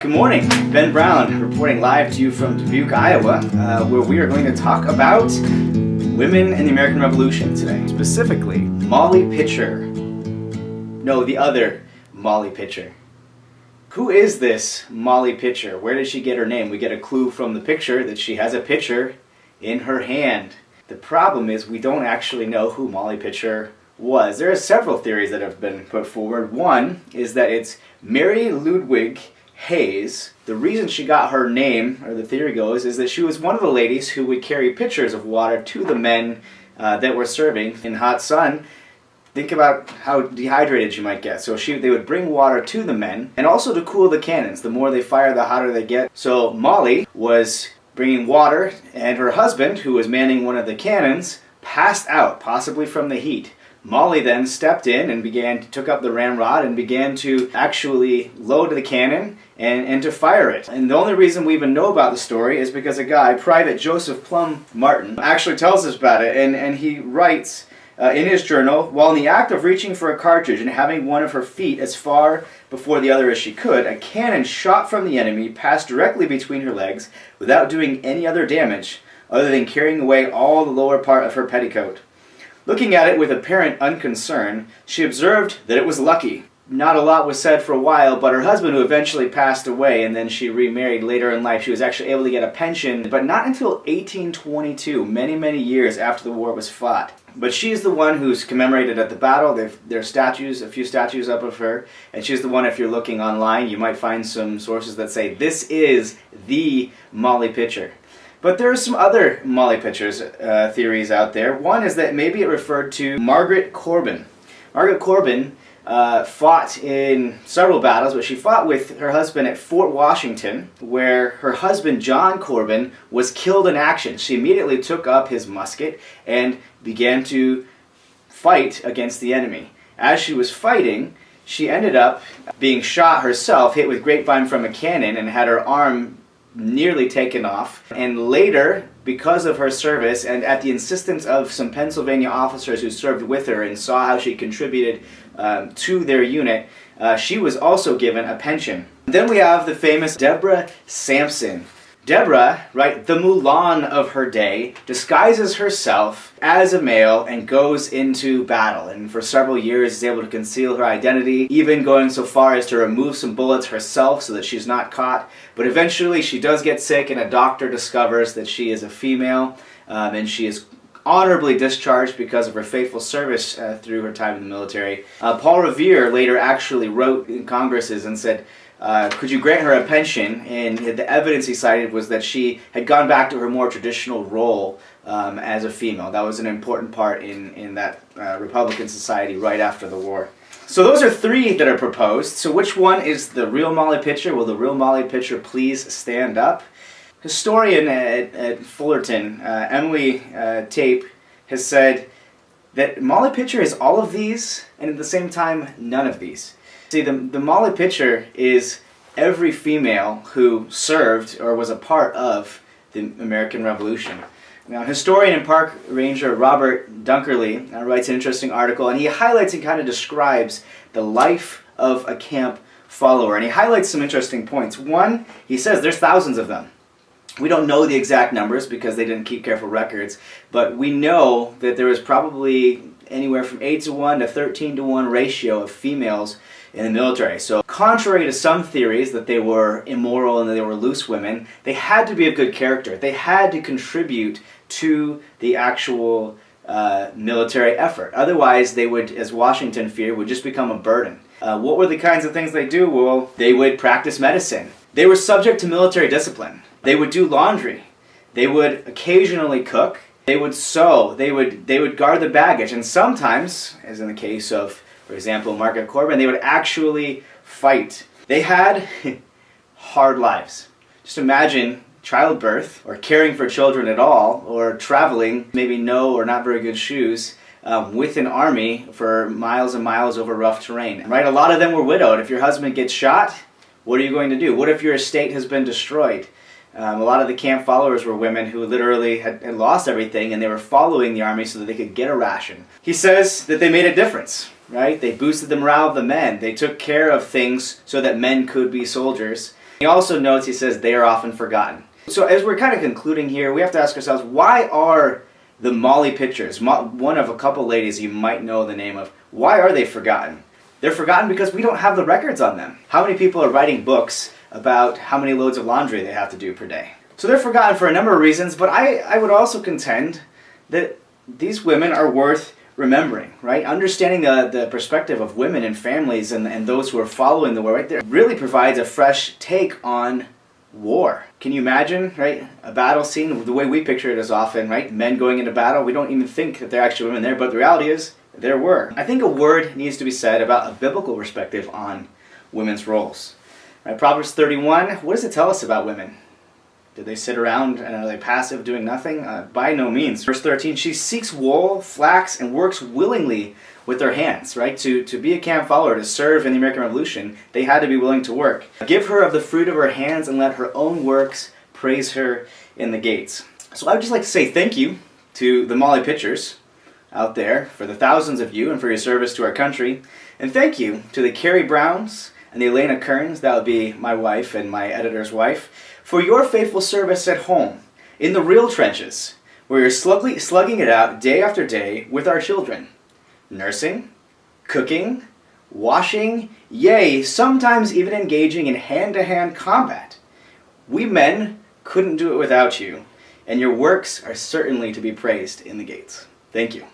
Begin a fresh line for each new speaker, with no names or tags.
Good morning, Ben Brown reporting live to you from Dubuque, Iowa, where we are going to talk about women in the American Revolution today. Specifically, Molly Pitcher. No, the other Molly Pitcher. Who is this Molly Pitcher? Where did she get her name? We get a clue from the picture that she has a pitcher in her hand. The problem is we don't actually know who Molly Pitcher was. There are several theories that have been put forward. One is that it's Mary Ludwig Hayes. The reason she got her name, or the theory goes, is that she was one of the ladies who would carry pitchers of water to the men that were serving in hot sun. Think about how dehydrated you might get. So they would bring water to the men, and also to cool the cannons. The more they fire, the hotter they get. So Molly was bringing water, and her husband, who was manning one of the cannons, passed out, possibly from the heat. Molly then stepped in and took up the ramrod and began to actually load the cannon and to fire it. And the only reason we even know about the story is because a guy, Private Joseph Plum Martin, actually tells us about it. And he writes in his journal, while in the act of reaching for a cartridge and having one of her feet as far before the other as she could, a cannon shot from the enemy passed directly between her legs without doing any other damage other than carrying away all the lower part of her petticoat. Looking at it with apparent unconcern, she observed that it was lucky. Not a lot was said for a while, but her husband, who eventually passed away and then she remarried later in life, she was actually able to get a pension, but not until 1822, many years after the war was fought. But she's the one who's commemorated at the battle. There are statues, a few statues up of her, and she's the one, if you're looking online, you might find some sources that say this is the Molly Pitcher. But there are some other Molly Pitchers theories out there. One is that maybe it referred to Margaret Corbin. Margaret Corbin fought in several battles, but she fought with her husband at Fort Washington, where her husband, John Corbin, was killed in action. She immediately took up his musket and began to fight against the enemy. As she was fighting, she ended up being shot herself, hit with grapevine from a cannon, and had her arm nearly taken off. And later, because of her service and at the insistence of some Pennsylvania officers who served with her and saw how she contributed to their unit, she was also given a pension. Then we have the famous Deborah Sampson. Deborah, right, the Mulan of her day, disguises herself as a male and goes into battle, and for several years is able to conceal her identity, even going so far as to remove some bullets herself so that she's not caught. But eventually she does get sick, and a doctor discovers that she is a female, and she is honorably discharged because of her faithful service through her time in the military. Paul Revere later actually wrote in Congresses and said, could you grant her a pension? And the evidence he cited was that she had gone back to her more traditional role as a female. That was an important part in that Republican society right after the war. So those are three that are proposed. So which one is the real Molly Pitcher? Will the real Molly Pitcher please stand up? Historian at Fullerton, Emily Tape, has said that Molly Pitcher is all of these, and at the same time, none of these. See, the Molly Pitcher is every female who served or was a part of the American Revolution. Now, historian and park ranger Robert Dunkerley writes an interesting article, and he highlights and kind of describes the life of a camp follower, and he highlights some interesting points. One, he says there's thousands of them. We don't know the exact numbers because they didn't keep careful records, but we know that there was probably anywhere from 8-to-1 to 13-to-1 ratio of females in the military. So contrary to some theories that they were immoral and that they were loose women, they had to be of good character. They had to contribute to the actual military effort. Otherwise, they would, as Washington feared, would just become a burden. What were the kinds of things they do? Well, they would practice medicine. They were subject to military discipline. They would do laundry. They would occasionally cook. They would sew. They would guard the baggage. And sometimes, as in the case of, for example, Margaret Corbin, they would actually fight. They had hard lives. Just imagine childbirth, or caring for children at all, or traveling, maybe no or not very good shoes, with an army for miles and miles over rough terrain. Right? A lot of them were widowed. If your husband gets shot, what are you going to do? What if your estate has been destroyed? A lot of the camp followers were women who literally had lost everything, and they were following the army so that they could get a ration. He says that they made a difference, right? They boosted the morale of the men. They took care of things so that men could be soldiers. He also notes, he says, they are often forgotten. So as we're kind of concluding here, we have to ask ourselves, why are the Molly Pitchers, one of a couple ladies you might know the name of, why are they forgotten? They're forgotten because we don't have the records on them. How many people are writing books about how many loads of laundry they have to do per day? So they're forgotten for a number of reasons, but I would also contend that these women are worth remembering, right? Understanding the perspective of women and families and those who are following the war right there really provides a fresh take on war. Can you imagine, right? A battle scene, the way we picture it is often, right? Men going into battle, we don't even think that there are actually women there, but the reality is, there were. I think a word needs to be said about a biblical perspective on women's roles. Right? Proverbs 31, what does it tell us about women? Did they sit around and are they passive, doing nothing? By no means. Verse 13, she seeks wool, flax, and works willingly with their hands, right? To be a camp follower, to serve in the American Revolution, they had to be willing to work. Give her of the fruit of her hands and let her own works praise her in the gates. So I would just like to say thank you to the Molly Pitchers out there, for the thousands of you and for your service to our country. And thank you to the Carrie Browns and the Elena Kearns, that would be my wife and my editor's wife, for your faithful service at home, in the real trenches, where you're slugging it out day after day with our children. Nursing, cooking, washing, yea, sometimes even engaging in hand-to-hand combat. We men couldn't do it without you, and your works are certainly to be praised in the gates. Thank you.